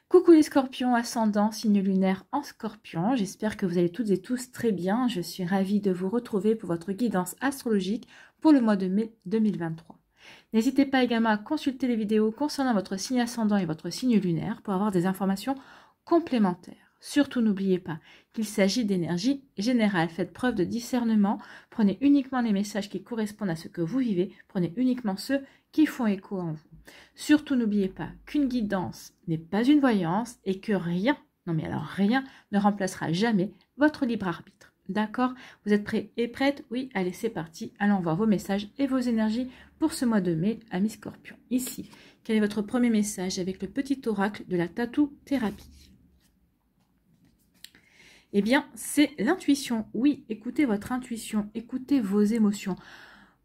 Coucou les scorpions, ascendant, signe lunaire en scorpion. J'espère que vous allez toutes et tous très bien. Je suis ravie de vous retrouver pour votre guidance astrologique pour le mois de mai 2023. N'hésitez pas également à consulter les vidéos concernant votre signe ascendant et votre signe lunaire pour avoir des informations complémentaires. Surtout n'oubliez pas qu'il s'agit d'énergie générale. Faites preuve de discernement. Prenez uniquement les messages qui correspondent à ce que vous vivez. Prenez uniquement ceux qui font écho en vous. Surtout n'oubliez pas qu'une guidance n'est pas une voyance et que rien, non mais alors rien, ne remplacera jamais votre libre arbitre. D'accord? Vous êtes prêts et prêtes? Oui, allez c'est parti. Allons voir vos messages et vos énergies pour ce mois de mai, amis scorpions. Ici, quel est votre premier message avec le petit oracle de la tatou thérapie? Eh bien, c'est l'intuition. Oui, écoutez votre intuition, écoutez vos émotions.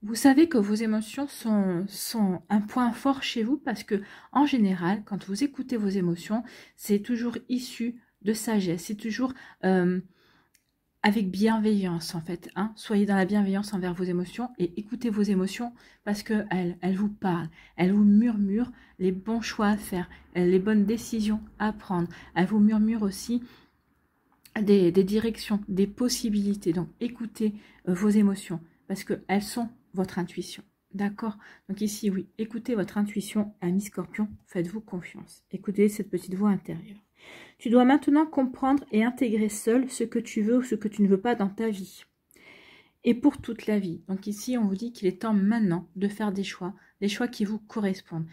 Vous savez que vos émotions sont un point fort chez vous parce que, en général, quand vous écoutez vos émotions, c'est toujours issu de sagesse. C'est toujours avec bienveillance, en fait. Hein. Soyez dans la bienveillance envers vos émotions et écoutez vos émotions parce qu'elles vous parlent. Elles vous murmurent les bons choix à faire, les bonnes décisions à prendre. Elles vous murmurent aussi des directions, des possibilités. Donc, écoutez vos émotions parce qu'elles sont votre intuition. D'accord? Donc ici, oui, écoutez votre intuition, ami scorpion, faites-vous confiance. Écoutez cette petite voix intérieure. Tu dois maintenant comprendre et intégrer seul ce que tu veux ou ce que tu ne veux pas dans ta vie. Et pour toute la vie. Donc ici, on vous dit qu'il est temps maintenant de faire des choix qui vous correspondent.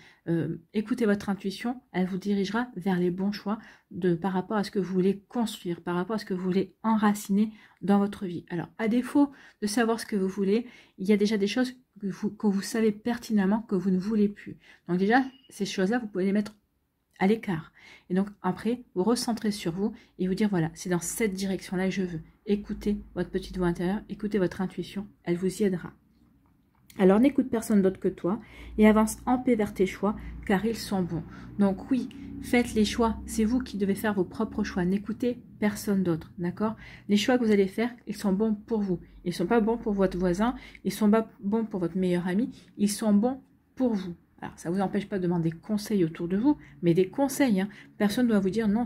Écoutez votre intuition, elle vous dirigera vers les bons choix par rapport à ce que vous voulez construire, par rapport à ce que vous voulez enraciner dans votre vie. Alors, à défaut de savoir ce que vous voulez, il y a déjà des choses que vous savez pertinemment que vous ne voulez plus. Donc déjà, ces choses-là, vous pouvez les mettre à l'écart. Et donc, après, vous recentrez sur vous et vous dire, voilà, c'est dans cette direction-là que je veux. Écoutez votre petite voix intérieure, écoutez votre intuition, elle vous y aidera. Alors, n'écoute personne d'autre que toi et avance en paix vers tes choix, car ils sont bons. Donc oui, faites les choix, c'est vous qui devez faire vos propres choix. N'écoutez personne d'autre, d'accord? Les choix que vous allez faire, ils sont bons pour vous. Ils ne sont pas bons pour votre voisin, ils ne sont pas bons pour votre meilleur ami, ils sont bons pour vous. Alors, ça ne vous empêche pas de demander conseils autour de vous, mais des conseils. Hein. Personne ne doit vous dire non,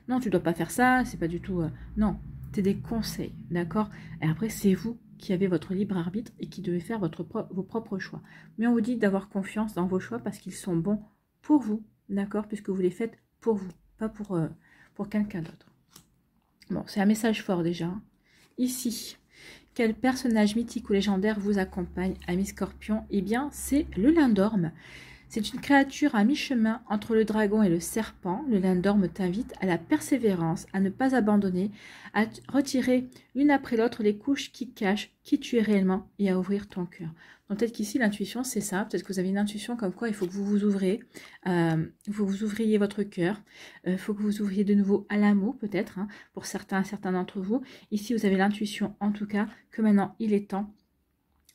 non, tu ne dois pas faire ça, c'est pas du tout... non, c'est des conseils, d'accord? Et après, c'est vous qui avez votre libre arbitre et qui devez faire vos propres choix. Mais on vous dit d'avoir confiance dans vos choix parce qu'ils sont bons pour vous, d'accord? Puisque vous les faites pour vous, pas pour quelqu'un d'autre. Bon, c'est un message fort déjà. Hein. Ici, quel personnage mythique ou légendaire vous accompagne, ami scorpion? Eh bien, c'est le lindorme. C'est une créature à mi-chemin entre le dragon et le serpent. Le lindorme t'invite à la persévérance, à ne pas abandonner, à retirer l'une après l'autre les couches qui cachent qui tu es réellement et à ouvrir ton cœur. Donc peut-être qu'ici, l'intuition, c'est ça. Peut-être que vous avez une intuition comme quoi il faut que vous vous ouvrez, vous ouvriez votre cœur. Il faut que vous ouvriez de nouveau à l'amour, peut-être, hein, pour certains d'entre vous. Ici, vous avez l'intuition, en tout cas, que maintenant, il est temps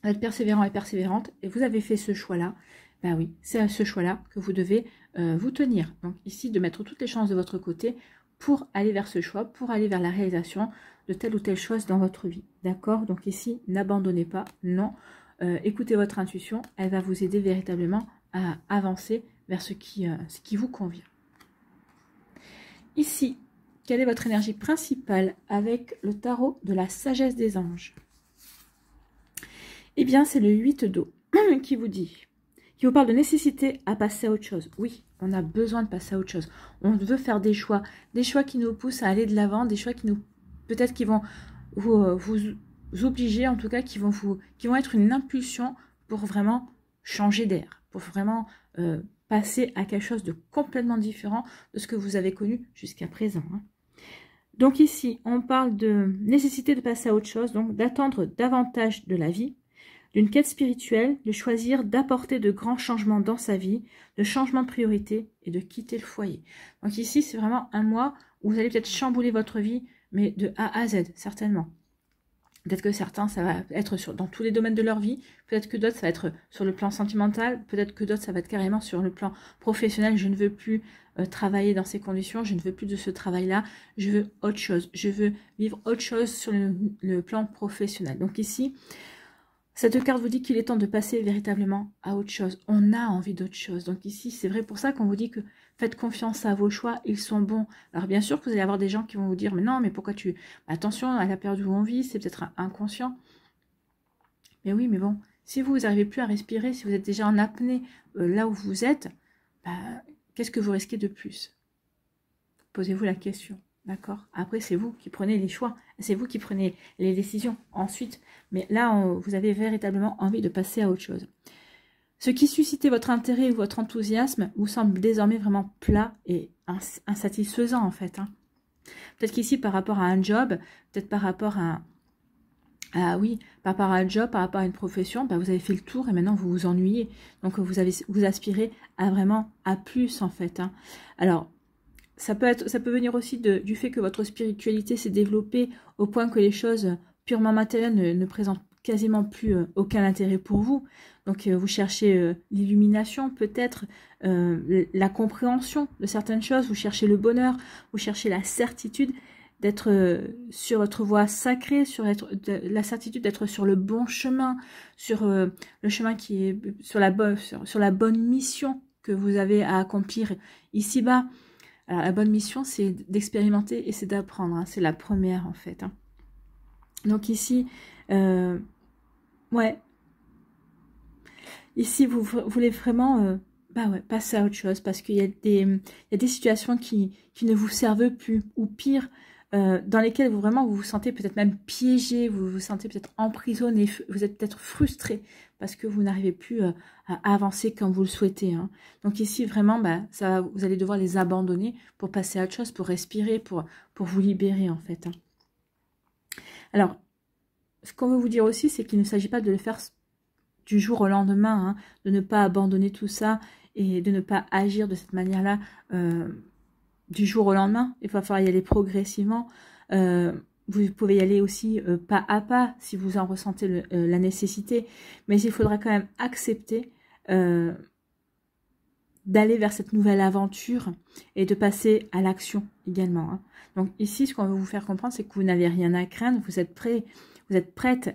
d'être persévérant et persévérante. Et vous avez fait ce choix-là. Ben oui, c'est à ce choix-là que vous devez vous tenir. Donc ici, de mettre toutes les chances de votre côté pour aller vers ce choix, pour aller vers la réalisation de telle ou telle chose dans votre vie. D'accord? Donc ici, n'abandonnez pas, non. Écoutez votre intuition, elle va vous aider véritablement à avancer vers ce qui vous convient. Ici, quelle est votre énergie principale avec le tarot de la sagesse des anges? Eh bien, c'est le 8 d'eau qui vous parle de nécessité à passer à autre chose. Oui, on a besoin de passer à autre chose. On veut faire des choix qui nous poussent à aller de l'avant, des choix qui nous, peut-être qui vont vous obliger, en tout cas, qui vont être une impulsion pour vraiment changer d'air, pour vraiment passer à quelque chose de complètement différent de ce que vous avez connu jusqu'à présent. Hein. Donc ici, on parle de nécessité de passer à autre chose, donc d'attendre davantage de la vie, d'une quête spirituelle, de choisir d'apporter de grands changements dans sa vie, de changement de priorité et de quitter le foyer. Donc ici, c'est vraiment un mois où vous allez peut-être chambouler votre vie, mais de A à Z, certainement. Peut-être que certains, ça va être dans tous les domaines de leur vie. Peut-être que d'autres, ça va être sur le plan sentimental. Peut-être que d'autres, ça va être carrément sur le plan professionnel. Je ne veux plus travailler dans ces conditions. Je ne veux plus de ce travail-là. Je veux autre chose. Je veux vivre autre chose sur le plan professionnel. Donc ici, cette carte vous dit qu'il est temps de passer véritablement à autre chose. On a envie d'autre chose. Donc ici, c'est vrai pour ça qu'on vous dit que Faites confiance à vos choix, ils sont bons. Alors bien sûr que vous allez avoir des gens qui vont vous dire, mais non, mais pourquoi tu... Attention, à la période où on vit, c'est peut-être inconscient. Mais oui, mais bon, si vous n'arrivez plus à respirer, si vous êtes déjà en apnée là où vous êtes, bah, qu'est-ce que vous risquez de plus? Posez-vous la question, d'accord? Après, c'est vous qui prenez les choix, c'est vous qui prenez les décisions ensuite. Mais là, vous avez véritablement envie de passer à autre chose. Ce qui suscitait votre intérêt ou votre enthousiasme vous semble désormais vraiment plat et insatisfaisant en fait. Hein. Peut-être qu'ici, par rapport à un job, peut-être par rapport à... Ah oui, par rapport à un job, par rapport à une profession, bah vous avez fait le tour et maintenant vous vous ennuyez. Donc vous aspirez à vraiment à plus en fait. Hein. Alors, ça peut venir aussi du fait que votre spiritualité s'est développée au point que les choses purement matérielles ne présentent quasiment plus aucun intérêt pour vous. Donc vous cherchez l'illumination peut-être, la compréhension de certaines choses, vous cherchez le bonheur, vous cherchez la certitude d'être sur votre voie sacrée, la certitude d'être sur le bon chemin, sur le chemin qui est sur la bonne mission que vous avez à accomplir ici-bas. Alors, la bonne mission, c'est d'expérimenter et c'est d'apprendre. Hein. C'est la première, en fait. Hein. Donc ici, ouais. Ici, vous voulez vraiment passer à autre chose parce qu'il y a des situations qui ne vous servent plus. Ou pire, dans lesquelles vous vous sentez peut-être même piégé, vous vous sentez peut-être emprisonné, vous êtes peut-être frustré parce que vous n'arrivez plus à avancer comme vous le souhaitez. Hein. Donc ici, vraiment, vous allez devoir les abandonner pour passer à autre chose, pour respirer, pour vous libérer, en fait. Hein. Alors, ce qu'on veut vous dire aussi, c'est qu'il ne s'agit pas de le faire du jour au lendemain, hein, de ne pas abandonner tout ça et de ne pas agir de cette manière-là du jour au lendemain. Il va falloir y aller progressivement. Vous pouvez y aller aussi pas à pas si vous en ressentez la nécessité, mais il faudra quand même accepter d'aller vers cette nouvelle aventure et de passer à l'action également. Hein. Donc ici, ce qu'on veut vous faire comprendre, c'est que vous n'avez rien à craindre, vous êtes prêts, vous êtes prête.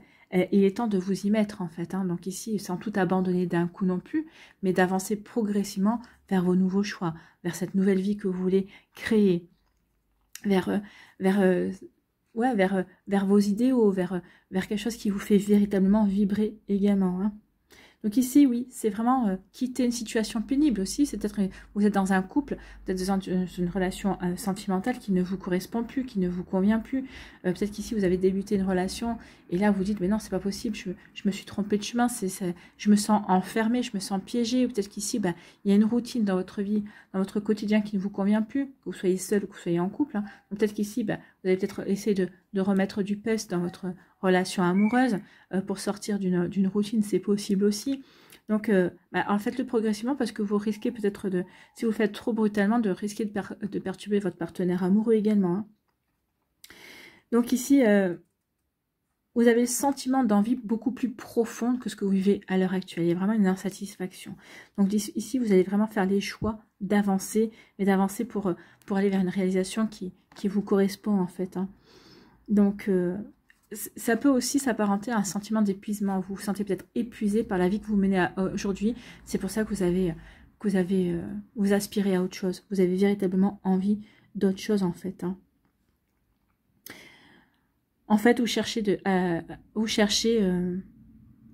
Il est temps de vous y mettre en fait. Hein. Donc ici, sans tout abandonner d'un coup non plus, mais d'avancer progressivement vers vos nouveaux choix, vers cette nouvelle vie que vous voulez créer, vers vos idéaux, vers quelque chose qui vous fait véritablement vibrer également. Hein. Donc ici, oui, c'est vraiment quitter une situation pénible aussi. C'est peut-être vous êtes dans un couple, vous êtes dans une relation sentimentale qui ne vous correspond plus, qui ne vous convient plus. Peut-être qu'ici, vous avez débuté une relation et là, vous dites, mais non, c'est pas possible, je me suis trompée de chemin, je me sens enfermée, je me sens piégée. Ou peut-être qu'ici, il y a une routine dans votre vie, dans votre quotidien qui ne vous convient plus, que vous soyez seul ou que vous soyez en couple. Hein. Peut-être qu'ici, vous allez peut-être essayer de remettre du peps dans votre relation amoureuse pour sortir d'une routine, c'est possible aussi. Donc, en faites-le progressivement parce que vous risquez peut-être si vous le faites trop brutalement, de risquer de perturber votre partenaire amoureux également. Hein. Donc ici, vous avez le sentiment d'envie beaucoup plus profonde que ce que vous vivez à l'heure actuelle. Il y a vraiment une insatisfaction. Donc ici, vous allez vraiment faire les choix d'avancer, mais d'avancer pour aller vers une réalisation qui vous correspond en fait. Hein. Donc, ça peut aussi s'apparenter à un sentiment d'épuisement. Vous vous sentez peut-être épuisé par la vie que vous menez aujourd'hui. C'est pour ça que vous aspirez à autre chose. Vous avez véritablement envie d'autre chose en fait. Hein. En fait, vous cherchez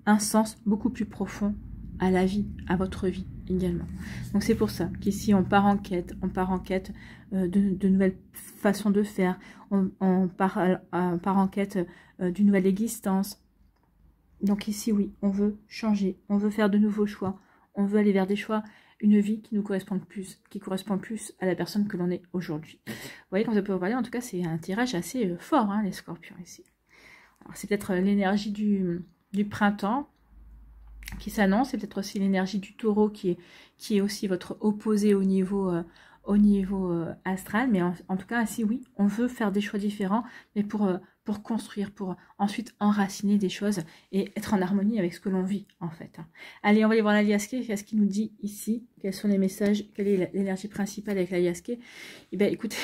un sens beaucoup plus profond à la vie, à votre vie également. Donc c'est pour ça qu'ici on part en quête de nouvelles façons de faire, on part en quête d'une nouvelle existence. Donc ici oui, on veut changer, on veut faire de nouveaux choix, on veut aller vers des choix, une vie qui nous correspond plus, à la personne que l'on est aujourd'hui. Vous voyez, comme ça peut vous parler, en tout cas c'est un tirage assez fort, hein, les scorpions ici. Alors c'est peut-être l'énergie du printemps qui s'annonce, c'est peut-être aussi l'énergie du taureau qui est aussi votre opposé au niveau astral, mais en tout cas, ainsi oui, on veut faire des choix différents, mais pour construire, pour ensuite enraciner des choses et être en harmonie avec ce que l'on vit, en fait. Allez, on va aller voir la Liasque, qu'est-ce qu'il nous dit ici, quels sont les messages, quelle est l'énergie principale avec la Liasque. Eh bien, écoutez,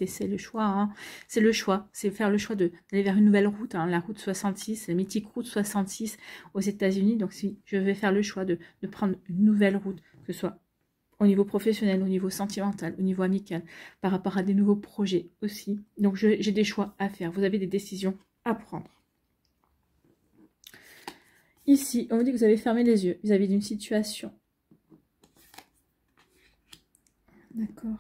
c'est le choix, hein. C'est le choix, c'est faire le choix d'aller vers une nouvelle route, hein, la route 66, la mythique route 66 aux États-Unis. Donc, si je vais faire le choix de prendre une nouvelle route, que ce soit au niveau professionnel, au niveau sentimental, au niveau amical, par rapport à des nouveaux projets aussi. Donc, j'ai des choix à faire. Vous avez des décisions à prendre. Ici, on vous dit que vous avez fermé les yeux vis-à-vis d'une situation. D'accord.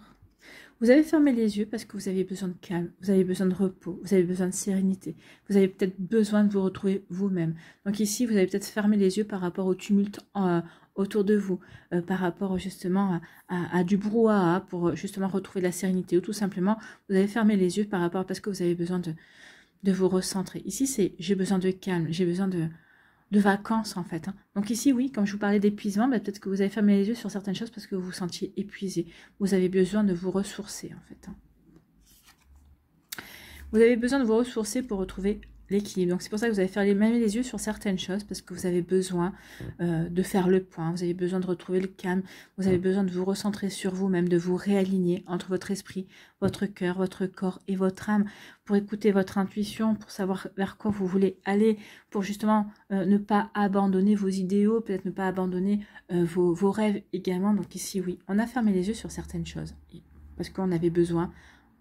Vous avez fermé les yeux parce que vous avez besoin de calme, vous avez besoin de repos, vous avez besoin de sérénité. Vous avez peut-être besoin de vous retrouver vous-même. Donc ici, vous avez peut-être fermé les yeux par rapport au tumulte autour de vous, par rapport justement à du brouhaha pour justement retrouver de la sérénité. Ou tout simplement, vous avez fermé les yeux par rapport parce que vous avez besoin de vous recentrer. Ici, c'est j'ai besoin de calme, j'ai besoin de vacances en fait. Donc ici, oui, comme je vous parlais d'épuisement, peut-être que vous avez fermé les yeux sur certaines choses parce que vous vous sentiez épuisé. Vous avez besoin de vous ressourcer en fait. Vous avez besoin de vous ressourcer pour retrouver l'équilibre. Donc c'est pour ça que vous avez fermé les yeux sur certaines choses parce que vous avez besoin de faire le point. Vous avez besoin de retrouver le calme. Vous avez besoin de vous recentrer sur vous-même, de vous réaligner entre votre esprit, votre cœur, votre corps et votre âme pour écouter votre intuition, pour savoir vers quoi vous voulez aller, pour justement ne pas abandonner vos idéaux, peut-être ne pas abandonner vos rêves également. Donc ici, oui, on a fermé les yeux sur certaines choses parce qu'on avait besoin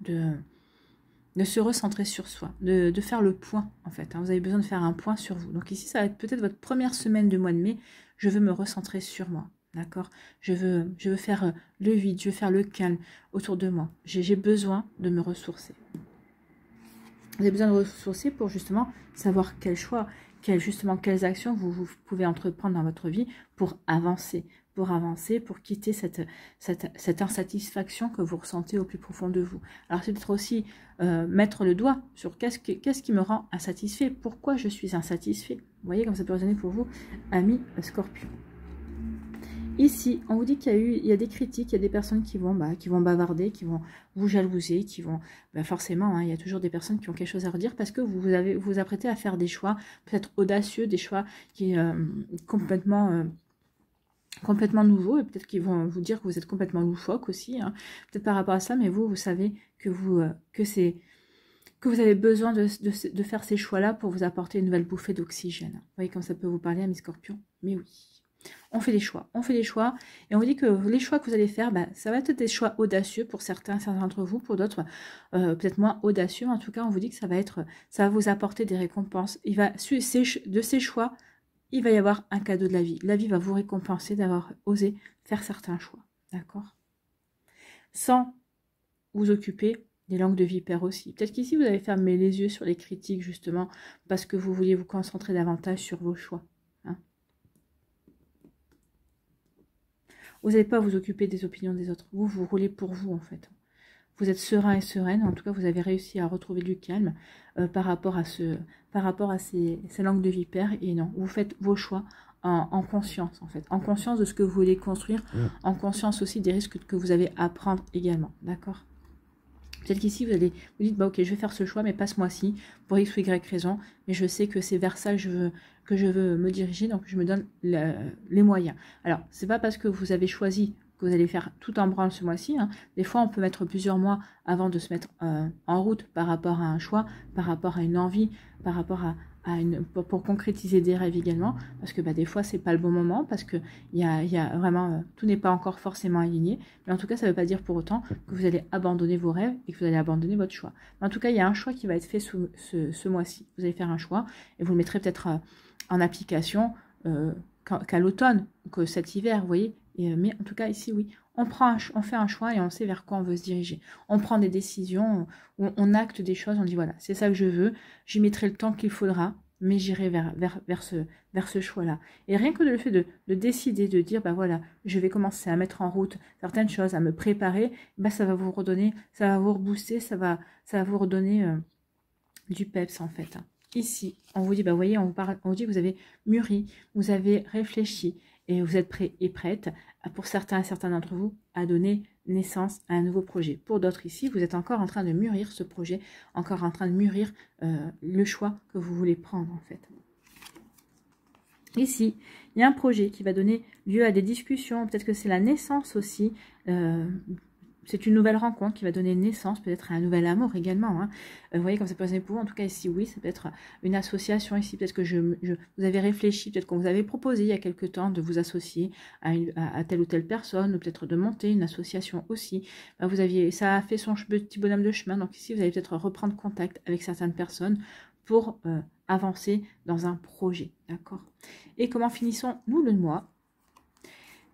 de se recentrer sur soi, de faire le point en fait. Vous avez besoin de faire un point sur vous. Donc ici, ça va être peut-être votre première semaine du mois de mai. Je veux me recentrer sur moi, d'accord? Je veux faire le vide, je veux faire le calme autour de moi. J'ai besoin de me ressourcer. Vous avez besoin de ressourcer pour justement savoir quel choix, quelles actions vous pouvez entreprendre dans votre vie pour avancer, pour quitter cette insatisfaction que vous ressentez au plus profond de vous. Alors c'est peut-être aussi mettre le doigt sur qu'est-ce qui me rend insatisfait, pourquoi je suis insatisfait. Vous voyez comme ça peut résonner pour vous, amis Scorpion. Ici, on vous dit qu'il y a des critiques, il y a des personnes qui vont bavarder, qui vont vous jalouser, qui vont... forcément, il y a toujours des personnes qui ont quelque chose à redire parce que vous vous apprêtez à faire des choix peut-être audacieux, des choix qui complètement nouveaux, et peut-être qu'ils vont vous dire que vous êtes complètement loufoque aussi, peut-être par rapport à ça, mais vous savez que vous avez besoin de faire ces choix-là pour vous apporter une nouvelle bouffée d'oxygène. Vous voyez comme ça peut vous parler, amis Scorpion? Mais oui. On fait des choix, et on vous dit que les choix que vous allez faire, ça va être des choix audacieux pour certains d'entre vous, pour d'autres peut-être moins audacieux, mais en tout cas on vous dit que ça va vous apporter des récompenses. De ces choix, il va y avoir un cadeau de la vie. La vie va vous récompenser d'avoir osé faire certains choix, d'accord? Sans vous occuper des langues de vipère aussi. Peut-être qu'ici vous avez fermé les yeux sur les critiques justement parce que vous vouliez vous concentrer davantage sur vos choix. Vous n'allez pas vous occuper des opinions des autres. Vous roulez pour vous, en fait. Vous êtes serein et sereine. En tout cas, vous avez réussi à retrouver du calme par rapport à ces langues de vipère. Et non, vous faites vos choix en conscience, en fait. En conscience de ce que vous voulez construire. En conscience aussi des risques que vous avez à prendre également. D'accord? Peut-être qu'ici, vous dites, ok, je vais faire ce choix, mais pas ce mois-ci, pour X ou Y raison, mais je sais que c'est vers ça que je veux me diriger, donc je me donne les moyens. Alors, c'est pas parce que vous avez choisi que vous allez faire tout en branle ce mois-ci. Des fois, on peut mettre plusieurs mois avant de se mettre en route par rapport à un choix, par rapport à une envie, par rapport pour concrétiser des rêves également, parce que des fois c'est pas le bon moment, parce que il y a vraiment tout n'est pas encore forcément aligné, mais en tout cas ça veut pas dire pour autant que vous allez abandonner vos rêves et que vous allez abandonner votre choix. Mais en tout cas il y a un choix qui va être fait ce mois-ci. Vous allez faire un choix et vous le mettrez peut-être en application qu'à l'automne, que cet hiver, vous voyez. Mais en tout cas ici oui, on fait un choix et on sait vers quoi on veut se diriger. On prend des décisions, on acte des choses, on dit voilà, c'est ça que je veux, j'y mettrai le temps qu'il faudra, mais j'irai vers ce choix-là. Et rien que le fait de décider, de dire, voilà, je vais commencer à mettre en route certaines choses, à me préparer, ça va vous redonner, ça va vous rebooster, ça va vous redonner du peps en fait. Ici, on vous dit, voyez, on vous dit que vous avez mûri, vous avez réfléchi, et vous êtes prêts et prêtes, pour certains d'entre vous, à donner naissance à un nouveau projet. Pour d'autres ici, vous êtes encore en train de mûrir ce projet, encore en train de mûrir le choix que vous voulez prendre en fait. Ici, il y a un projet qui va donner lieu à des discussions, peut-être que c'est la naissance aussi c'est une nouvelle rencontre qui va donner naissance peut-être à un nouvel amour également. Hein. Vous voyez, comme ça peut résonner pour vous. En tout cas, ici, oui, c'est peut-être une association. Ici, peut-être que vous avez réfléchi, peut-être qu'on vous avait proposé il y a quelque temps de vous associer à telle ou telle personne, ou peut-être de monter une association aussi. Ça a fait son petit bonhomme de chemin. Donc ici, vous allez peut-être reprendre contact avec certaines personnes pour avancer dans un projet. D'accord. Et comment finissons-nous le mois?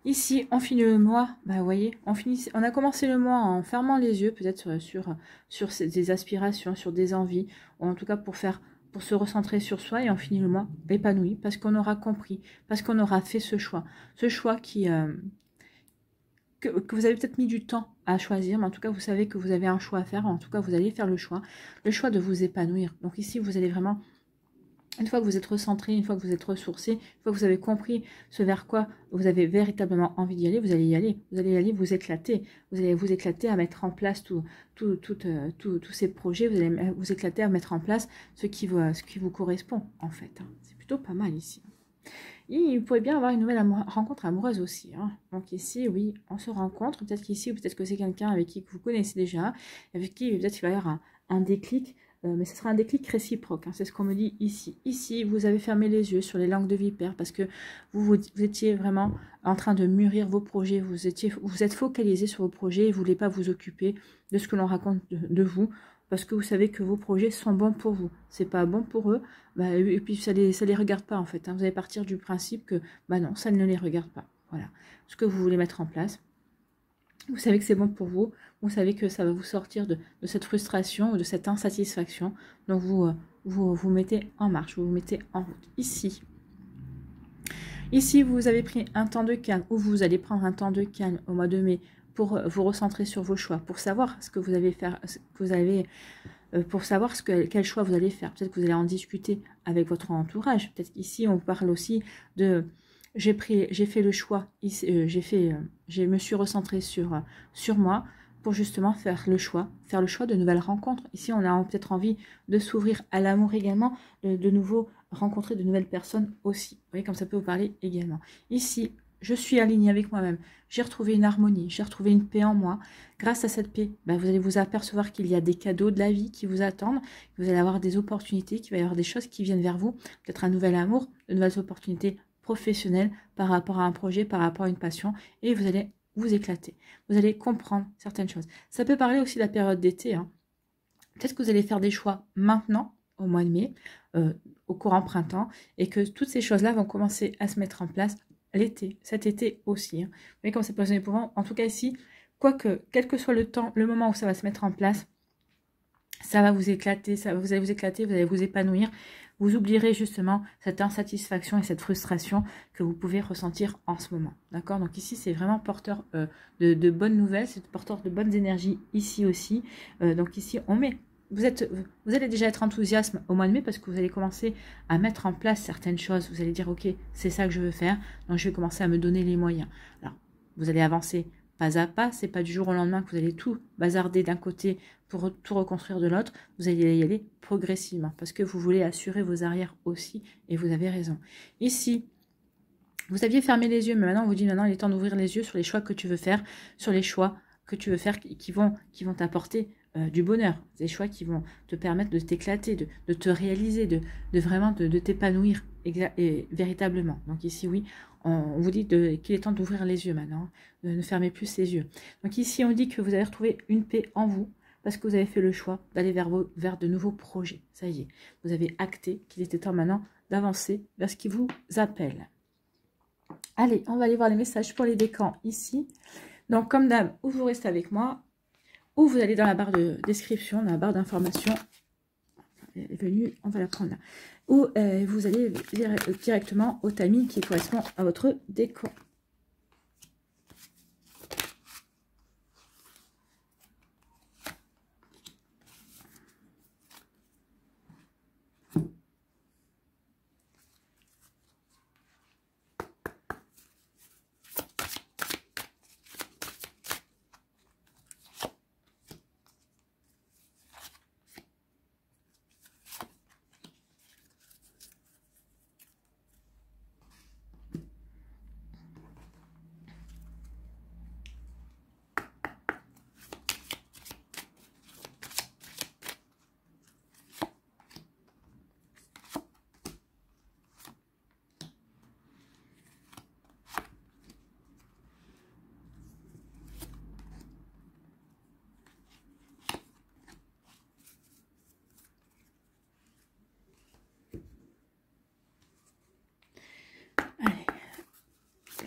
Ici, on finit le mois, bah vous voyez, on a commencé le mois en fermant les yeux, peut-être sur des aspirations, sur des envies, ou en tout cas pour se recentrer sur soi, et on finit le mois épanoui, parce qu'on aura compris, parce qu'on aura fait ce choix que vous avez peut-être mis du temps à choisir, mais en tout cas, vous savez que vous avez un choix à faire, en tout cas, vous allez faire le choix de vous épanouir. Donc ici, vous allez vraiment... Une fois que vous êtes recentré, une fois que vous êtes ressourcé, une fois que vous avez compris ce vers quoi vous avez véritablement envie d'y aller, vous allez y aller. Vous allez y aller vous éclater. Vous allez vous éclater à mettre en place tous ces projets. Vous allez vous éclater à mettre en place ce qui vous correspond, en fait. C'est plutôt pas mal ici. Et vous pourrez bien avoir une nouvelle rencontre amoureuse aussi. Hein. Donc ici, oui, on se rencontre. Peut-être qu'ici, ou peut-être que c'est quelqu'un avec qui vous connaissez déjà, avec qui peut-être il va y avoir un déclic. Mais ce sera un déclic réciproque, hein, c'est ce qu'on me dit ici. Ici, vous avez fermé les yeux sur les langues de vipère parce que vous étiez vraiment en train de mûrir vos projets, vous êtes focalisé sur vos projets et vous ne voulez pas vous occuper de ce que l'on raconte de vous parce que vous savez que vos projets sont bons pour vous. C'est pas bon pour eux, bah, et puis ça les regarde pas en fait. Hein. Vous allez partir du principe que bah non, ça ne les regarde pas. Voilà, ce que vous voulez mettre en place. Vous savez que c'est bon pour vous, vous savez que ça va vous sortir de cette frustration ou de cette insatisfaction. Donc vous mettez en marche, vous vous mettez en route. Ici, vous avez pris un temps de calme ou vous allez prendre un temps de calme au mois de mai pour vous recentrer sur vos choix, pour savoir ce que vous allez faire, pour savoir quel choix vous allez faire. Peut-être que vous allez en discuter avec votre entourage. Peut-être qu'ici, on parle aussi de... J'ai fait le choix, je me suis recentrée sur moi pour justement faire le choix de nouvelles rencontres. Ici, on a peut-être envie de s'ouvrir à l'amour également, de nouveau rencontrer de nouvelles personnes aussi. Vous voyez, comme ça peut vous parler également. Ici, je suis alignée avec moi-même. J'ai retrouvé une harmonie, j'ai retrouvé une paix en moi. Grâce à cette paix, vous allez vous apercevoir qu'il y a des cadeaux de la vie qui vous attendent. Vous allez avoir des opportunités, qu'il va y avoir des choses qui viennent vers vous. Peut-être un nouvel amour, de nouvelles opportunités professionnel par rapport à un projet, par rapport à une passion, et vous allez vous éclater. Vous allez comprendre certaines choses. Ça peut parler aussi de la période d'été. Hein. Peut-être que vous allez faire des choix maintenant, au mois de mai, au courant printemps, et que toutes ces choses-là vont commencer à se mettre en place l'été, cet été aussi. Hein. Vous voyez comment c'est positionné pour vous. En tout cas ici, quel que soit le moment où ça va se mettre en place, ça va vous éclater, vous allez vous éclater, vous allez vous épanouir. Vous oublierez justement cette insatisfaction et cette frustration que vous pouvez ressentir en ce moment. D'accord? Donc ici, c'est vraiment porteur de bonnes nouvelles, c'est porteur de bonnes énergies ici aussi. Donc ici, vous allez déjà être enthousiaste au mois de mai parce que vous allez commencer à mettre en place certaines choses. Vous allez dire, ok, c'est ça que je veux faire, donc je vais commencer à me donner les moyens. Alors, vous allez avancer pas à pas, c'est pas du jour au lendemain que vous allez tout bazarder d'un côté pour tout reconstruire de l'autre, vous allez y aller progressivement parce que vous voulez assurer vos arrières aussi et vous avez raison. Ici, vous aviez fermé les yeux, mais maintenant on vous dit maintenant il est temps d'ouvrir les yeux sur les choix que tu veux faire, sur les choix que tu veux faire qui vont t'apporter du bonheur, des choix qui vont te permettre de t'éclater, de te réaliser, de vraiment de t'épanouir véritablement. Donc ici, oui, on vous dit qu'il est temps d'ouvrir les yeux maintenant, ne fermez plus les yeux. Donc ici, on dit que vous avez retrouvé une paix en vous, parce que vous avez fait le choix d'aller vers de nouveaux projets. Ça y est, vous avez acté qu'il était temps maintenant d'avancer vers ce qui vous appelle. Allez, on va aller voir les messages pour les décans ici. Donc, comme d'hab, ou vous restez avec moi, ou vous allez dans la barre de description, dans la barre d'information. Elle est venue, on va la prendre là. Ou vous allez directement au timing qui correspond à votre décan.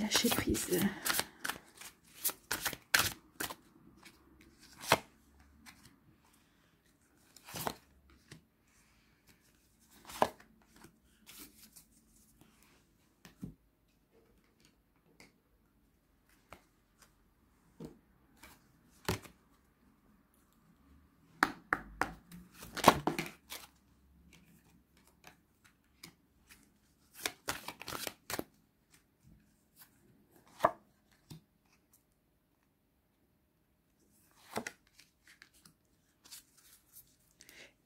lâcher prise.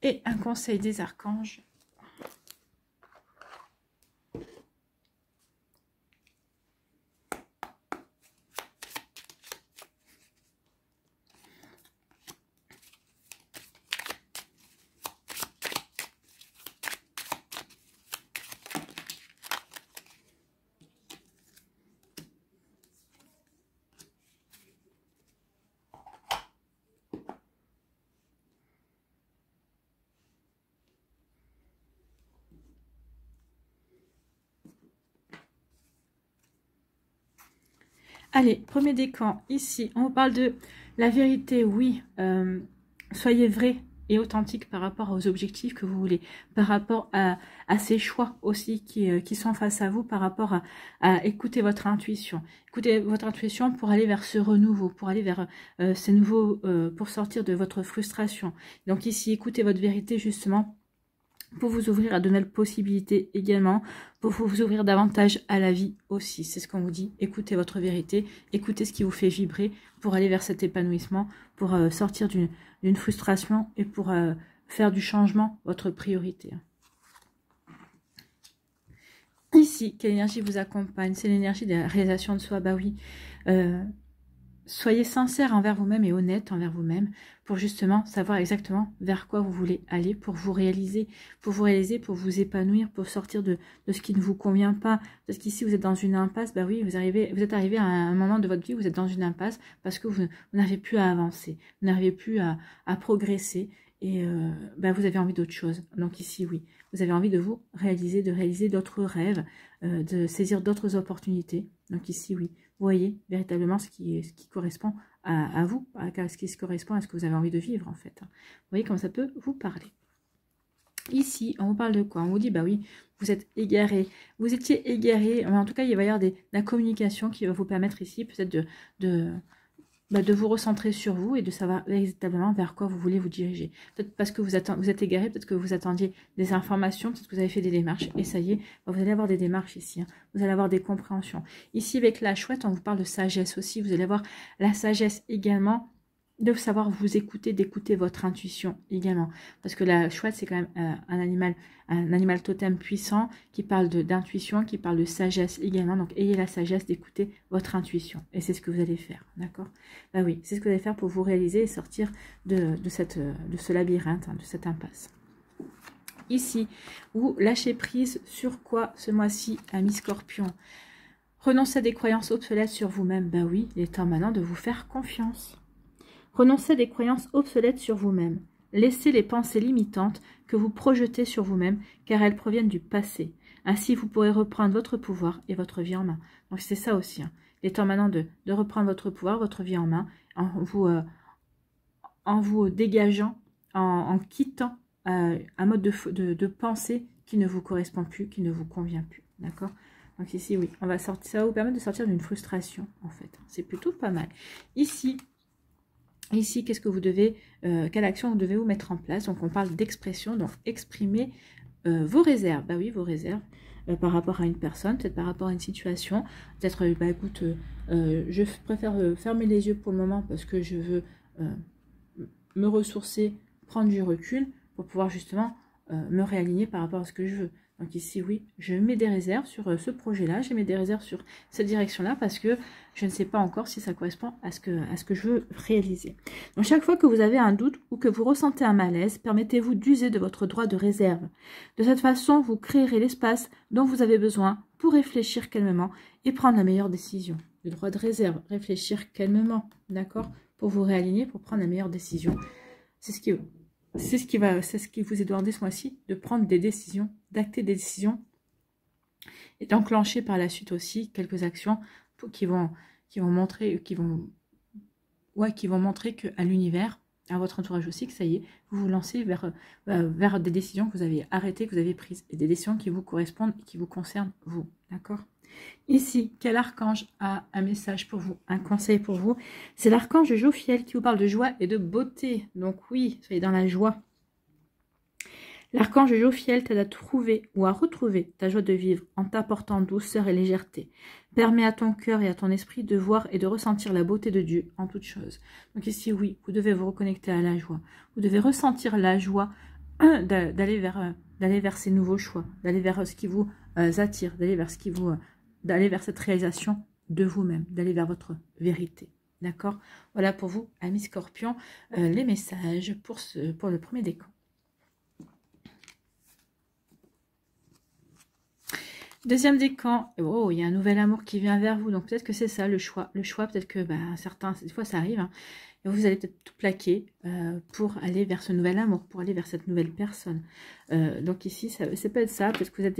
Et un conseil des archanges. Allez, premier décan, ici, on vous parle de la vérité, oui, soyez vrai et authentique par rapport aux objectifs que vous voulez, par rapport à ces choix aussi qui sont face à vous, par rapport à écouter votre intuition. Écoutez votre intuition pour aller vers ce renouveau, pour aller vers ces nouveaux, pour sortir de votre frustration. Donc ici, écoutez votre vérité justement, pour vous ouvrir à de nouvelles possibilités également, pour vous ouvrir davantage à la vie aussi. C'est ce qu'on vous dit. Écoutez votre vérité, écoutez ce qui vous fait vibrer pour aller vers cet épanouissement, pour sortir d'une frustration et pour faire du changement votre priorité. Ici, quelle énergie vous accompagne? C'est l'énergie de la réalisation de soi. Bah oui, soyez sincère envers vous-même et honnête envers vous-même pour justement savoir exactement vers quoi vous voulez aller, pour vous réaliser, pour vous épanouir, pour sortir de ce qui ne vous convient pas. Parce qu'ici, vous êtes dans une impasse. Bah oui, vous êtes arrivé à un moment de votre vie où vous êtes dans une impasse parce que vous n'arrivez plus à avancer, vous n'arrivez plus à progresser et bah vous avez envie d'autre chose. Donc ici, oui, vous avez envie de vous réaliser, de réaliser d'autres rêves, de saisir d'autres opportunités. Donc ici, oui. Vous voyez véritablement ce qui correspond à vous, à ce qui correspond à ce que vous avez envie de vivre en fait. Vous voyez comment ça peut vous parler. Ici, on vous parle de quoi? On vous dit, bah oui, vous êtes égaré. Vous étiez égaré, mais en tout cas, il va y avoir de la communication qui va vous permettre ici peut-être de vous recentrer sur vous et de savoir véritablement vers quoi vous voulez vous diriger. Peut-être parce que vous êtes égaré, peut-être que vous attendiez des informations, peut-être que vous avez fait des démarches, et ça y est, vous allez avoir des démarches ici, hein. Vous allez avoir des compréhensions. Ici, avec la chouette, on vous parle de sagesse aussi, vous allez avoir la sagesse également, de savoir vous écouter, d'écouter votre intuition également. Parce que la chouette, c'est quand même un animal totem puissant qui parle d'intuition, qui parle de sagesse également. Donc, ayez la sagesse d'écouter votre intuition. Et c'est ce que vous allez faire, d'accord? Bah oui, c'est ce que vous allez faire pour vous réaliser et sortir de ce labyrinthe, hein, de cette impasse. Ici, vous lâchez prise sur quoi ce mois-ci, ami Scorpion? Renoncez à des croyances obsolètes sur vous-même. Bah oui, il est temps maintenant de vous faire confiance. Renoncez à des croyances obsolètes sur vous-même. Laissez les pensées limitantes que vous projetez sur vous-même, car elles proviennent du passé. Ainsi, vous pourrez reprendre votre pouvoir et votre vie en main. Donc, c'est ça aussi. Hein. Il est temps maintenant de reprendre votre pouvoir, votre vie en main, en vous dégageant, en quittant un mode de pensée qui ne vous correspond plus, qui ne vous convient plus. D'accord? Donc, ici, oui, ça va vous permettre de sortir d'une frustration, en fait. C'est plutôt pas mal. Ici, qu'est-ce que vous devez, quelle action vous devez vous mettre en place? Donc, on parle d'expression, donc exprimer vos réserves. Bah oui, vos réserves par rapport à une personne, peut-être par rapport à une situation. Peut-être, bah écoute, je préfère fermer les yeux pour le moment parce que je veux me ressourcer, prendre du recul pour pouvoir justement me réaligner par rapport à ce que je veux. Donc ici, oui, je mets des réserves sur ce projet-là, je mets des réserves sur cette direction-là parce que je ne sais pas encore si ça correspond à ce que je veux réaliser. Donc chaque fois que vous avez un doute ou que vous ressentez un malaise, permettez-vous d'user de votre droit de réserve. De cette façon, vous créerez l'espace dont vous avez besoin pour réfléchir calmement et prendre la meilleure décision. Le droit de réserve, réfléchir calmement, d'accord? Pour vous réaligner, pour prendre la meilleure décision. C'est ce qui vous est demandé ce mois-ci, de prendre des décisions, d'acter des décisions et d'enclencher par la suite aussi quelques actions montrer que à l'univers, à votre entourage aussi, que ça y est, vous vous lancez vers des décisions que vous avez arrêtées, que vous avez prises, et des décisions qui vous correspondent et qui vous concernent, vous, d'accord? Ici, quel archange a un message pour vous, un conseil pour vous? C'est l'archange Jophiel qui vous parle de joie et de beauté. Donc oui, soyez dans la joie. L'archange Jophiel t'aide à trouver ou à retrouver ta joie de vivre en t'apportant douceur et légèreté. Permet à ton cœur et à ton esprit de voir et de ressentir la beauté de Dieu en toutes choses. Donc ici, oui, vous devez vous reconnecter à la joie. Vous devez ressentir la joie d'aller vers ces nouveaux choix, d'aller vers ce qui vous attire, d'aller vers cette réalisation de vous-même, d'aller vers votre vérité. D'accord? Voilà pour vous, amis Scorpions, les messages pour le premier décan. Deuxième décan, oh, il y a un nouvel amour qui vient vers vous, donc peut-être que c'est ça le choix. Le choix, peut-être que des fois ça arrive, hein, et vous allez peut-être tout plaquer pour aller vers ce nouvel amour, pour aller vers cette nouvelle personne. Donc ici, c'est peut-être ça, peut-être que vous êtes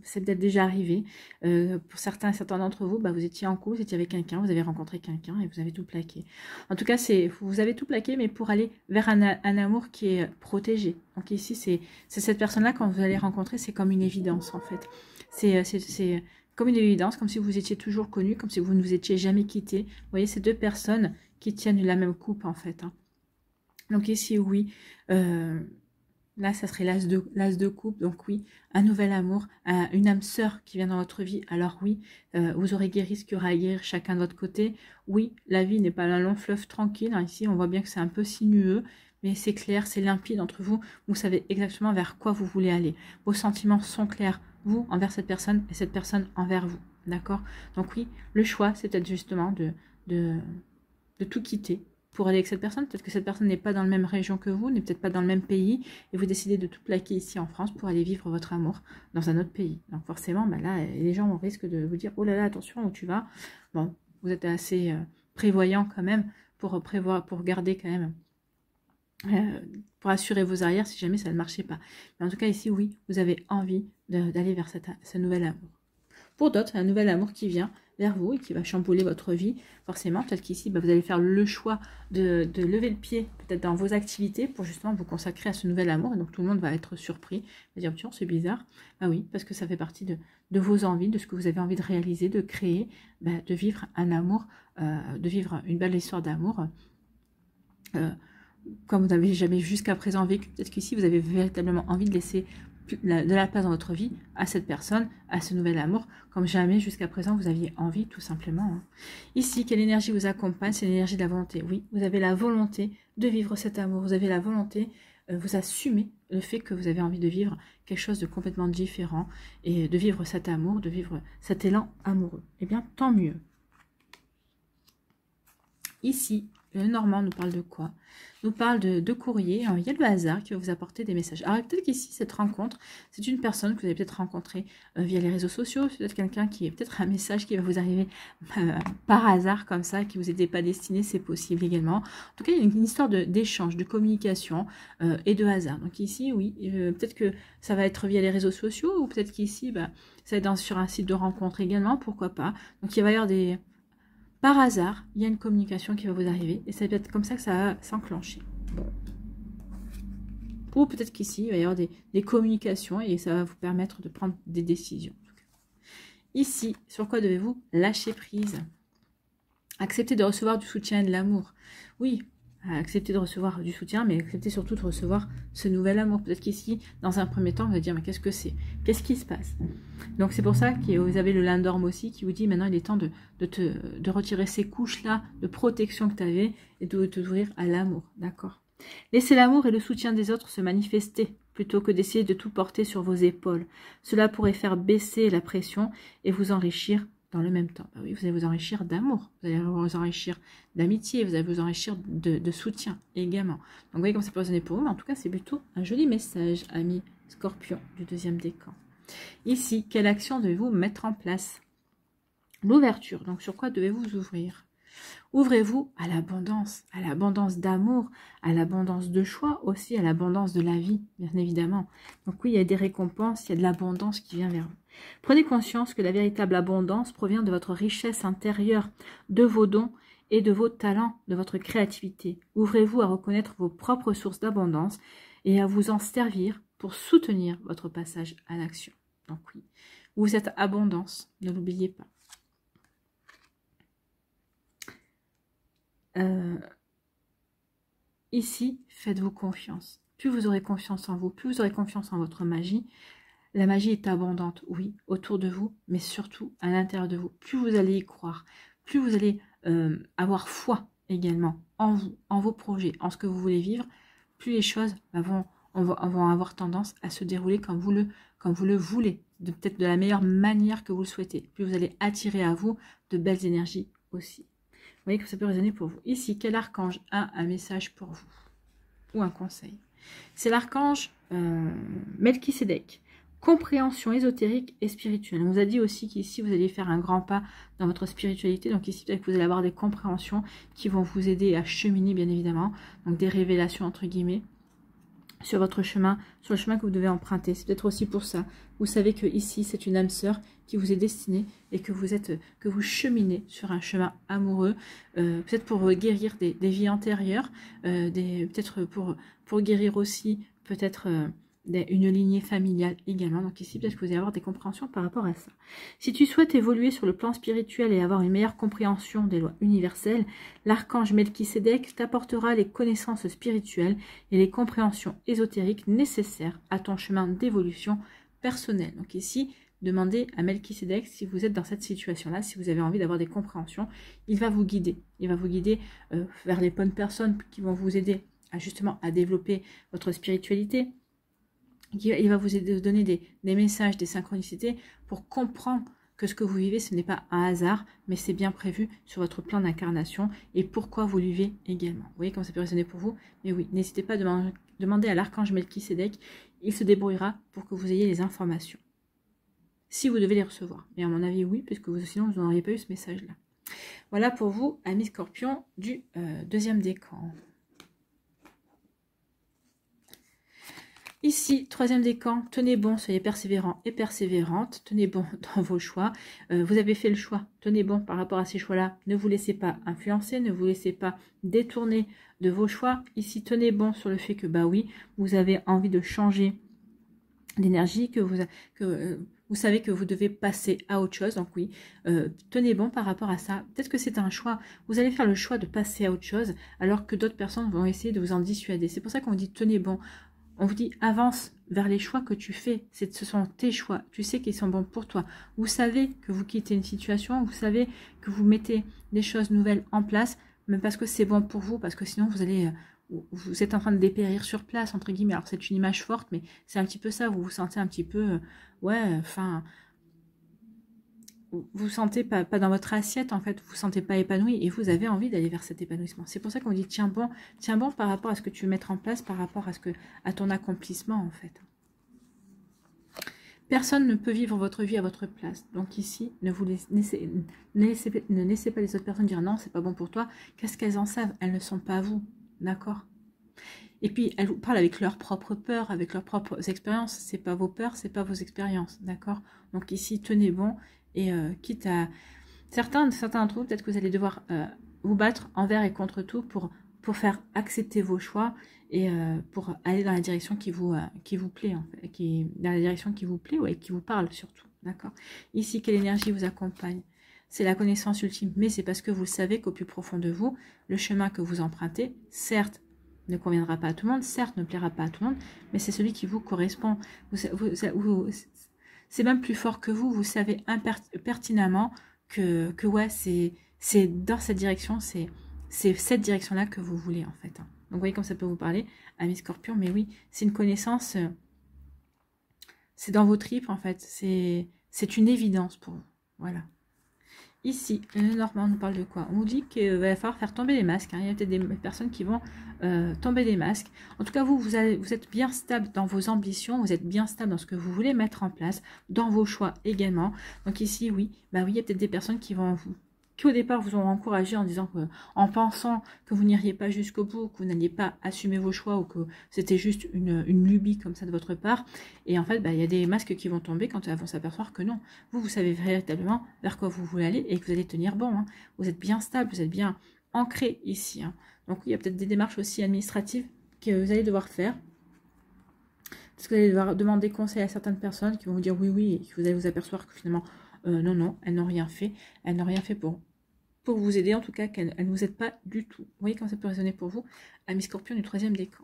c'est peut-être déjà arrivé. Pour certains d'entre vous, vous étiez en couple, vous étiez avec quelqu'un, vous avez rencontré quelqu'un et vous avez tout plaqué. En tout cas, vous avez tout plaqué, mais pour aller vers un amour qui est protégé. Donc ici, c'est cette personne-là, quand vous allez rencontrer, c'est comme une évidence en fait. C'est comme une évidence, comme si vous étiez toujours connus, comme si vous ne vous étiez jamais quittés. Vous voyez, ces deux personnes qui tiennent la même coupe, en fait. Hein. Donc ici, oui, là, ça serait l'as de coupe. Donc oui, un nouvel amour, une âme sœur qui vient dans votre vie. Alors oui, vous aurez guéri ce qu'il y aura à guérir chacun de votre côté. Oui, la vie n'est pas un long fleuve tranquille. Hein. Ici, on voit bien que c'est un peu sinueux. Mais c'est clair, c'est limpide entre vous. Vous savez exactement vers quoi vous voulez aller. Vos sentiments sont clairs. Vous envers cette personne et cette personne envers vous. D'accord? Donc oui, le choix, c'est peut-être justement de tout quitter pour aller avec cette personne. Peut-être que cette personne n'est pas dans la même région que vous, n'est peut-être pas dans le même pays, et vous décidez de tout plaquer ici en France pour aller vivre votre amour dans un autre pays. Donc forcément, là, les gens risquent de vous dire « Oh là là, attention, où tu vas ?» Bon, vous êtes assez prévoyant quand même pour garder quand même... pour assurer vos arrières si jamais ça ne marchait pas. Mais en tout cas ici, oui, vous avez envie d'aller vers ce nouvel amour. Pour d'autres, un nouvel amour qui vient vers vous et qui va chambouler votre vie, forcément. Peut-être qu'ici, vous allez faire le choix de lever le pied, peut-être dans vos activités, pour justement vous consacrer à ce nouvel amour. Et donc tout le monde va être surpris, va dire, tiens, c'est bizarre. Oui, parce que ça fait partie de vos envies, de ce que vous avez envie de réaliser, de créer, de vivre un amour, de vivre une belle histoire d'amour. Comme vous n'avez jamais jusqu'à présent vécu, peut-être qu'ici, vous avez véritablement envie de laisser de la place dans votre vie à cette personne, à ce nouvel amour, comme jamais jusqu'à présent vous aviez envie, tout simplement. Hein. Ici, quelle énergie vous accompagne? C'est l'énergie de la volonté. Oui, vous avez la volonté de vivre cet amour, vous avez la volonté, vous assumez le fait que vous avez envie de vivre quelque chose de complètement différent et de vivre cet amour, de vivre cet élan amoureux. Eh bien, tant mieux. Ici, le Normand nous parle de quoi? Nous parle de courrier. Alors, il y a le hasard qui va vous apporter des messages. Alors peut-être qu'ici, cette rencontre, c'est une personne que vous avez peut-être rencontrée via les réseaux sociaux. C'est peut-être quelqu'un qui est peut-être un message qui va vous arriver par hasard comme ça, qui vous était pas destiné, c'est possible également. En tout cas, il y a une histoire d'échange, de communication et de hasard. Donc ici, oui, peut-être que ça va être via les réseaux sociaux ou peut-être qu'ici, ça va être sur un site de rencontre également, pourquoi pas. Donc il va y avoir des... Par hasard, il y a une communication qui va vous arriver et ça va être comme ça que ça va s'enclencher. Bon. Ou peut-être qu'ici, il va y avoir des communications et ça va vous permettre de prendre des décisions. Ici, sur quoi devez-vous lâcher prise? Accepter de recevoir du soutien et de l'amour. Oui, accepter de recevoir du soutien, mais accepter surtout de recevoir ce nouvel amour. Peut-être qu'ici, dans un premier temps, vous allez dire, mais qu'est-ce que c'est? Qu'est-ce qui se passe? Donc c'est pour ça que vous avez le Lindorm aussi qui vous dit, maintenant il est temps de retirer ces couches-là de protection que tu avais et de t'ouvrir à l'amour, d'accord? Laissez l'amour et le soutien des autres se manifester, plutôt que d'essayer de tout porter sur vos épaules. Cela pourrait faire baisser la pression et vous enrichir dans le même temps. Oui, vous allez vous enrichir d'amour, vous allez vous enrichir d'amitié, vous allez vous enrichir de soutien également. Donc vous voyez comme ça peut résonner pour vous, mais en tout cas c'est plutôt un joli message, amis Scorpion du deuxième décan. Ici, quelle action devez-vous mettre en place? L'ouverture, donc sur quoi devez-vous ouvrir? Ouvrez-vous à l'abondance d'amour, à l'abondance de choix aussi, à l'abondance de la vie, bien évidemment. Donc oui, il y a des récompenses, il y a de l'abondance qui vient vers vous. Prenez conscience que la véritable abondance provient de votre richesse intérieure, de vos dons et de vos talents, de votre créativité. Ouvrez-vous à reconnaître vos propres sources d'abondance et à vous en servir pour soutenir votre passage à l'action. Donc oui, vous êtes abondance, ne l'oubliez pas. Ici, faites-vous confiance. Plus vous aurez confiance en vous, plus vous aurez confiance en votre magie. La magie est abondante, oui, autour de vous, mais surtout à l'intérieur de vous. Plus vous allez y croire, plus vous allez avoir foi également en vous, en vos projets, en ce que vous voulez vivre, plus les choses vont avoir tendance à se dérouler comme vous le voulez, peut-être de la meilleure manière que vous le souhaitez. Plus vous allez attirer à vous de belles énergies aussi. Vous voyez que ça peut résonner pour vous. Ici, quel archange a un message pour vous? Ou un conseil? C'est l'archange Melchisédek. Compréhension ésotérique et spirituelle. On vous a dit aussi qu'ici, vous allez faire un grand pas dans votre spiritualité. Donc ici, peut-être que vous allez avoir des compréhensions qui vont vous aider à cheminer, bien évidemment. Donc des révélations, entre guillemets, sur votre chemin, sur le chemin que vous devez emprunter. C'est peut-être aussi pour ça. Vous savez que ici, c'est une âme sœur qui vous est destinée et que vous cheminez sur un chemin amoureux, peut-être pour guérir des vies antérieures, peut-être pour guérir aussi, peut-être une lignée familiale également. Donc ici, peut-être que vous allez avoir des compréhensions par rapport à ça. Si tu souhaites évoluer sur le plan spirituel et avoir une meilleure compréhension des lois universelles, l'archange Melchisédek t'apportera les connaissances spirituelles et les compréhensions ésotériques nécessaires à ton chemin d'évolution personnelle. Donc ici, demandez à Melchisédek si vous êtes dans cette situation-là, si vous avez envie d'avoir des compréhensions, il va vous guider. Il va vous guider vers les bonnes personnes qui vont vous aider justement à développer votre spiritualité. Il va vous donner des messages, des synchronicités pour comprendre que ce que vous vivez, ce n'est pas un hasard, mais c'est bien prévu sur votre plan d'incarnation et pourquoi vous le vivez également. Vous voyez comment ça peut résonner pour vous? Mais oui, n'hésitez pas à demander à l'archange Melchisédek, il se débrouillera pour que vous ayez les informations. Si vous devez les recevoir. Mais à mon avis, oui, puisque sinon, vous n'auriez pas eu ce message-là. Voilà pour vous, amis Scorpion, du deuxième décan. Ici, troisième décan, tenez bon, soyez persévérants et persévérantes, tenez bon dans vos choix. Vous avez fait le choix, tenez bon par rapport à ces choix-là. Ne vous laissez pas influencer, ne vous laissez pas détourner de vos choix. Ici, tenez bon sur le fait que, bah oui, vous avez envie de changer d'énergie, que vous savez que vous devez passer à autre chose. Donc oui, tenez bon par rapport à ça. Peut-être que c'est un choix. Vous allez faire le choix de passer à autre chose, alors que d'autres personnes vont essayer de vous en dissuader. C'est pour ça qu'on dit tenez bon. On vous dit avance vers les choix que tu fais. Ce sont tes choix. Tu sais qu'ils sont bons pour toi. Vous savez que vous quittez une situation. Vous savez que vous mettez des choses nouvelles en place, même parce que c'est bon pour vous, parce que sinon vous êtes en train de dépérir sur place, entre guillemets. Alors c'est une image forte, mais c'est un petit peu ça. Vous vous sentez un petit peu, vous vous sentez pas dans votre assiette, en fait, vous vous sentez pas épanoui et vous avez envie d'aller vers cet épanouissement. C'est pour ça qu'on dit tiens bon par rapport à ce que tu veux mettre en place, par rapport à ton accomplissement, en fait. Personne ne peut vivre votre vie à votre place. Donc ici, ne laissez pas les autres personnes dire non, c'est pas bon pour toi. Qu'est-ce qu'elles en savent? Elles ne sont pas vous, d'accord? Et puis, elles vous parlent avec leurs propres peurs, avec leurs propres expériences. C'est pas vos peurs, c'est pas vos expériences, d'accord? Donc ici, tenez bon. Et quitte à... Certains d'entre vous, peut-être que vous allez devoir vous battre envers et contre tout pour faire accepter vos choix et pour aller dans la direction qui vous plaît, en fait, dans la direction qui vous plaît, ouais, qui vous parle surtout, d'accord? Ici, quelle énergie vous accompagne? C'est la connaissance ultime, mais c'est parce que vous savez qu'au plus profond de vous, le chemin que vous empruntez, certes, ne conviendra pas à tout le monde, certes, ne plaira pas à tout le monde, mais c'est celui qui vous correspond. C'est même plus fort que vous. Vous savez pertinemment que ouais, c'est dans cette direction, c'est cette direction-là que vous voulez, en fait. Donc, vous voyez comme ça peut vous parler, amis Scorpion, mais oui, c'est une connaissance, c'est dans vos tripes, en fait. C'est une évidence pour vous. Voilà. Ici, le Normand nous parle de quoi? On nous dit qu'il va falloir faire tomber les masques. Hein. Il y a peut-être des personnes qui vont tomber des masques. En tout cas, vous êtes bien stable dans vos ambitions, vous êtes bien stable dans ce que vous voulez mettre en place, dans vos choix également. Donc ici, oui, bah oui, il y a peut-être des personnes qui vont qui au départ vous ont encouragé en disant que, en pensant que vous n'iriez pas jusqu'au bout, que vous n'alliez pas assumer vos choix ou que c'était juste une lubie comme ça de votre part. Et en fait, il y a des masques qui vont tomber quand elles vont s'apercevoir que non. Vous savez véritablement vers quoi vous voulez aller et que vous allez tenir bon. Hein. Vous êtes bien stable, vous êtes bien ancré ici. Hein. Donc il y a peut-être des démarches aussi administratives que vous allez devoir faire. Parce que vous allez devoir demander conseil à certaines personnes qui vont vous dire oui, oui, et que vous allez vous apercevoir que finalement, non, non, elles n'ont rien fait. Elles n'ont rien fait pour vous aider, en tout cas, qu'elles ne vous aident pas du tout. Vous voyez comment ça peut résonner pour vous, Amis Scorpion du 3e décan.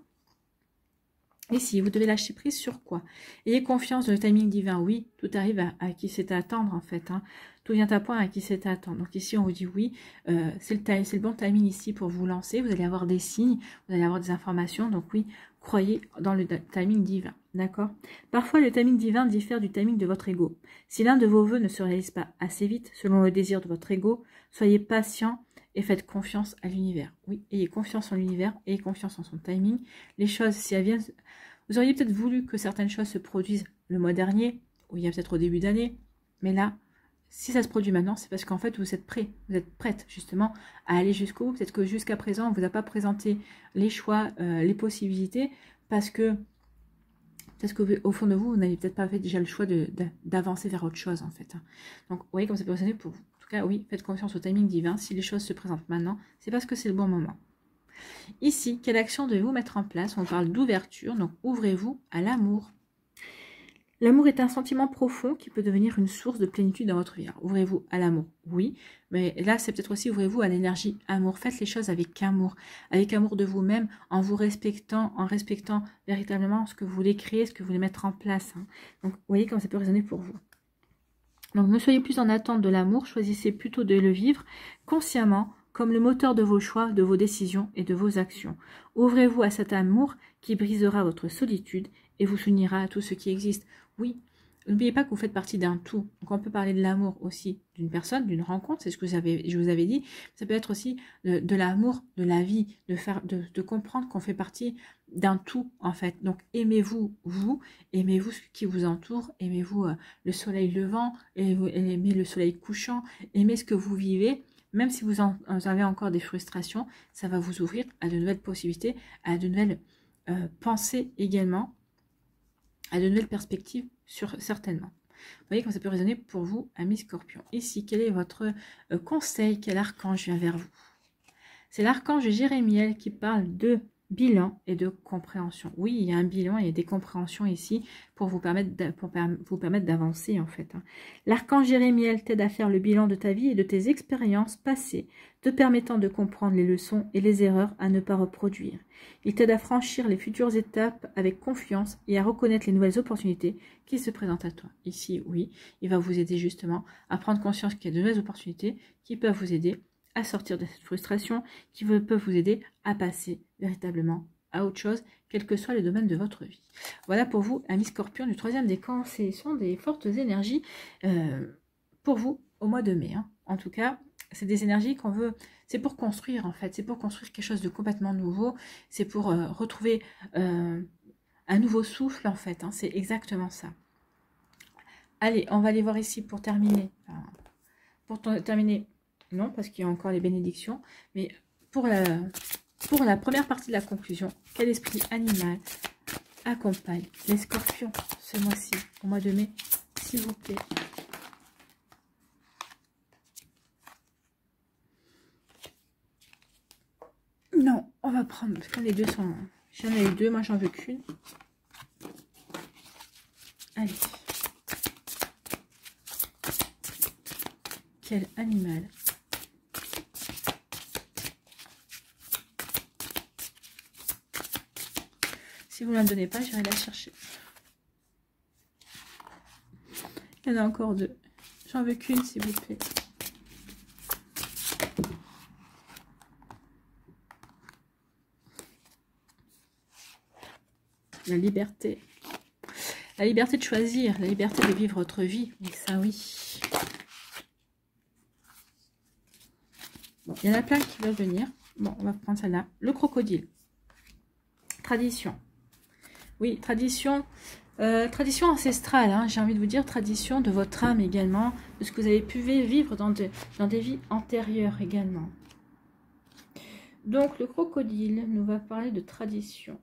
Ici, vous devez lâcher prise sur quoi? Ayez confiance dans le timing divin. Oui, tout arrive à qui c'est à attendre, en fait. Hein. Tout vient à point à qui c'est à attendre. Donc ici, on vous dit oui, c'est le bon timing ici pour vous lancer. Vous allez avoir des signes, vous allez avoir des informations. Donc oui, croyez dans le timing divin. D'accord? Parfois, le timing divin diffère du timing de votre ego. Si l'un de vos vœux ne se réalise pas assez vite, selon le désir de votre ego, soyez patient et faites confiance à l'univers. Oui, ayez confiance en l'univers, ayez confiance en son timing. Les choses, si elles viennent... Vous auriez peut-être voulu que certaines choses se produisent le mois dernier, ou il y a peut-être au début d'année, mais là, si ça se produit maintenant, c'est parce qu'en fait, vous êtes prêt, vous êtes prête justement à aller jusqu'au bout. Peut-être que jusqu'à présent, on ne vous a pas présenté les choix, les possibilités, parce que au fond de vous, vous n'avez peut-être pas fait déjà le choix d'avancer vers autre chose, en fait. Donc, vous voyez comme ça peut résonner pour vous. En tout cas, oui, faites confiance au timing divin. Si les choses se présentent maintenant, c'est parce que c'est le bon moment. Ici, quelle action devez-vous mettre en place? On parle d'ouverture, donc ouvrez-vous à l'amour. L'amour est un sentiment profond qui peut devenir une source de plénitude dans votre vie. Ouvrez-vous à l'amour, oui, mais là, c'est peut-être aussi ouvrez-vous à l'énergie amour. Faites les choses avec amour de vous-même, en vous respectant, en respectant véritablement ce que vous voulez créer, ce que vous voulez mettre en place. Hein. Donc, vous voyez comment ça peut résonner pour vous. Donc, ne soyez plus en attente de l'amour, choisissez plutôt de le vivre consciemment, comme le moteur de vos choix, de vos décisions et de vos actions. Ouvrez-vous à cet amour qui brisera votre solitude et vous unira à tout ce qui existe. Oui, n'oubliez pas que vous faites partie d'un tout. Donc on peut parler de l'amour aussi d'une personne, d'une rencontre, c'est ce que je vous avais dit. Ça peut être aussi de l'amour, de la vie, de comprendre qu'on fait partie d'un tout en fait. Donc aimez-vous, aimez-vous ce qui vous entoure, aimez-vous le soleil levant, aimez le soleil couchant, aimez ce que vous vivez. Même si vous avez encore des frustrations, ça va vous ouvrir à de nouvelles possibilités, à de nouvelles pensées également, à de nouvelles perspectives certainement. Vous voyez comment ça peut résonner pour vous, amis Scorpion. Ici, quel est votre conseil? Quel archange vient vers vous? C'est l'archange Jérémiel qui parle de bilan et de compréhension. Oui, il y a un bilan, il y a des compréhensions ici pour vous permettre d'avancer en fait. L'archange Jérémiel t'aide à faire le bilan de ta vie et de tes expériences passées, te permettant de comprendre les leçons et les erreurs à ne pas reproduire. Il t'aide à franchir les futures étapes avec confiance et à reconnaître les nouvelles opportunités qui se présentent à toi. Ici, oui, il va vous aider justement à prendre conscience qu'il y a de nouvelles opportunités qui peuvent vous aider à sortir de cette frustration, qui peuvent vous aider à passer véritablement à autre chose, quel que soit le domaine de votre vie. Voilà pour vous, amis Scorpion du 3e décan. Ce sont des fortes énergies pour vous au mois de mai. Hein. En tout cas, c'est des énergies qu'on veut, c'est pour construire en fait, c'est pour construire quelque chose de complètement nouveau, c'est pour retrouver un nouveau souffle en fait, hein. C'est exactement ça. Allez, on va aller voir ici pour terminer. Non, parce qu'il y a encore les bénédictions. Mais pour la première partie de la conclusion, quel esprit animal accompagne les scorpions ce mois-ci, au mois de mai, s'il vous plaît? Non, on va prendre, parce que les deux sont... J'en ai eu deux, moi j'en veux qu'une. Allez. Quel animal? Si vous ne la donnez pas, j'irai la chercher. Il y en a encore deux. J'en veux qu'une, s'il vous plaît. La liberté. La liberté de choisir, la liberté de vivre votre vie. Et ça, oui. Bon, il y en a plein qui veulent venir. Bon, on va prendre celle-là. Le crocodile. Tradition. Oui, tradition. Tradition ancestrale, hein, j'ai envie de vous dire, tradition de votre âme également, de ce que vous avez pu vivre dans des vies antérieures également. Donc le crocodile nous va parler de tradition.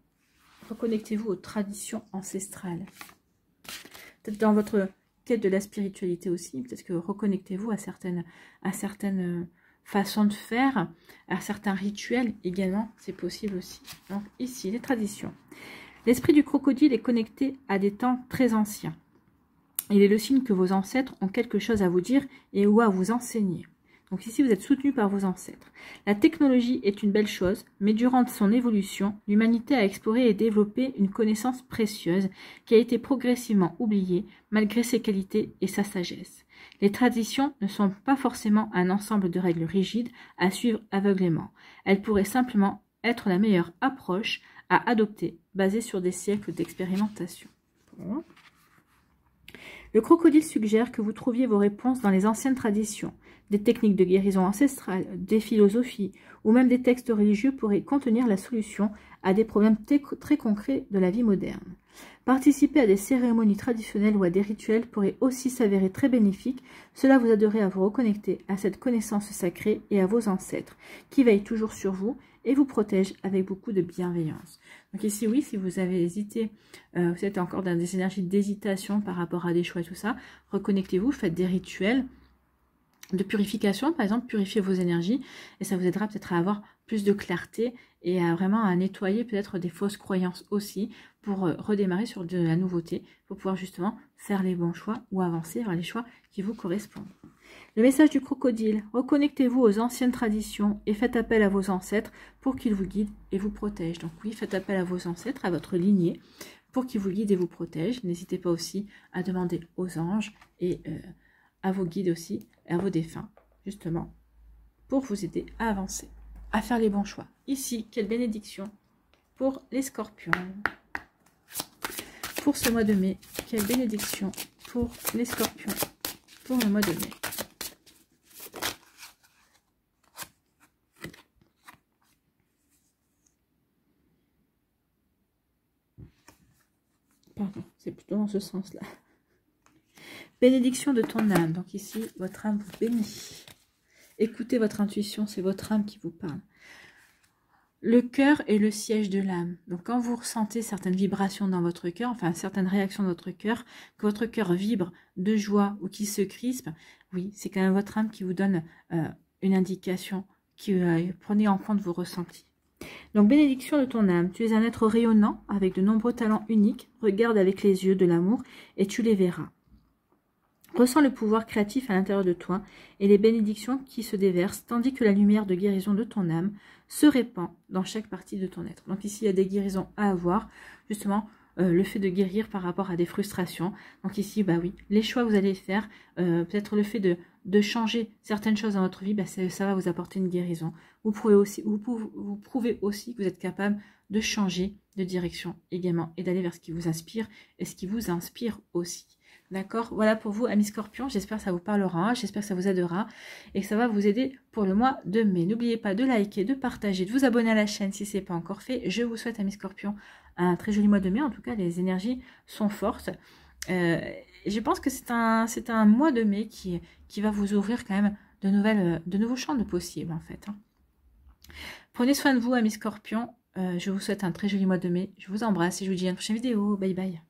Reconnectez-vous aux traditions ancestrales. Peut-être dans votre quête de la spiritualité aussi, peut-être que reconnectez-vous à certaines façons de faire, à certains rituels également, c'est possible aussi. Donc ici, les traditions. L'esprit du crocodile est connecté à des temps très anciens. Il est le signe que vos ancêtres ont quelque chose à vous dire et ou à vous enseigner. Donc ici, vous êtes soutenu par vos ancêtres. La technologie est une belle chose, mais durant son évolution, l'humanité a exploré et développé une connaissance précieuse qui a été progressivement oubliée malgré ses qualités et sa sagesse. Les traditions ne sont pas forcément un ensemble de règles rigides à suivre aveuglément. Elles pourraient simplement être la meilleure approche à adopter, basée sur des siècles d'expérimentation. Bon. Le crocodile suggère que vous trouviez vos réponses dans les anciennes traditions. Des techniques de guérison ancestrale, des philosophies ou même des textes religieux pourraient contenir la solution à des problèmes très concrets de la vie moderne. Participer à des cérémonies traditionnelles ou à des rituels pourrait aussi s'avérer très bénéfique. Cela vous aiderait à vous reconnecter à cette connaissance sacrée et à vos ancêtres qui veillent toujours sur vous et vous protègent avec beaucoup de bienveillance. Donc ici, oui, si vous avez hésité, vous êtes encore dans des énergies d'hésitation par rapport à des choix et tout ça, reconnectez-vous, faites des rituels de purification, par exemple, purifiez vos énergies et ça vous aidera peut-être à avoir plus de clarté et à vraiment à nettoyer peut-être des fausses croyances aussi pour redémarrer sur de la nouveauté, pour pouvoir justement faire les bons choix ou avancer vers les choix qui vous correspondent. Le message du crocodile, reconnectez-vous aux anciennes traditions et faites appel à vos ancêtres pour qu'ils vous guident et vous protègent. Donc oui, faites appel à vos ancêtres, à votre lignée, pour qu'ils vous guident et vous protègent. N'hésitez pas aussi à demander aux anges et à vos guides aussi, et à vos défunts, justement, pour vous aider à avancer, à faire les bons choix. Ici, quelle bénédiction pour les scorpions. Pour ce mois de mai, quelle bénédiction pour les scorpions pour le mois de mai. Pardon, c'est plutôt dans ce sens-là. Bénédiction de ton âme. Donc ici, votre âme vous bénit. Écoutez votre intuition, c'est votre âme qui vous parle. Le cœur est le siège de l'âme. Donc quand vous ressentez certaines vibrations dans votre cœur, enfin certaines réactions de votre cœur, que votre cœur vibre de joie ou qui se crispe, oui, c'est quand même votre âme qui vous donne une indication, qui prenez en compte vos ressentis. Donc bénédiction de ton âme, tu es un être rayonnant avec de nombreux talents uniques, regarde avec les yeux de l'amour et tu les verras. Ressens le pouvoir créatif à l'intérieur de toi et les bénédictions qui se déversent, tandis que la lumière de guérison de ton âme se répand dans chaque partie de ton être. Donc ici, il y a des guérisons à avoir, justement, le fait de guérir par rapport à des frustrations. Donc ici, bah oui, les choix que vous allez faire, peut-être le fait de changer certaines choses dans votre vie, bah ça va vous apporter une guérison. Vous prouvez aussi que vous êtes capable de changer de direction également et d'aller vers ce qui vous inspire et ce qui vous inspire aussi. D'accord, voilà pour vous, amis scorpions. J'espère que ça vous parlera, j'espère que ça vous aidera et que ça va vous aider pour le mois de mai. N'oubliez pas de liker, de partager, de vous abonner à la chaîne si ce n'est pas encore fait. Je vous souhaite, amis scorpions, un très joli mois de mai. En tout cas, les énergies sont fortes. Je pense que c'est un mois de mai qui va vous ouvrir quand même de nouveaux champs de possibles, en fait. Prenez soin de vous, amis scorpions. Je vous souhaite un très joli mois de mai. Je vous embrasse et je vous dis à une prochaine vidéo. Bye bye.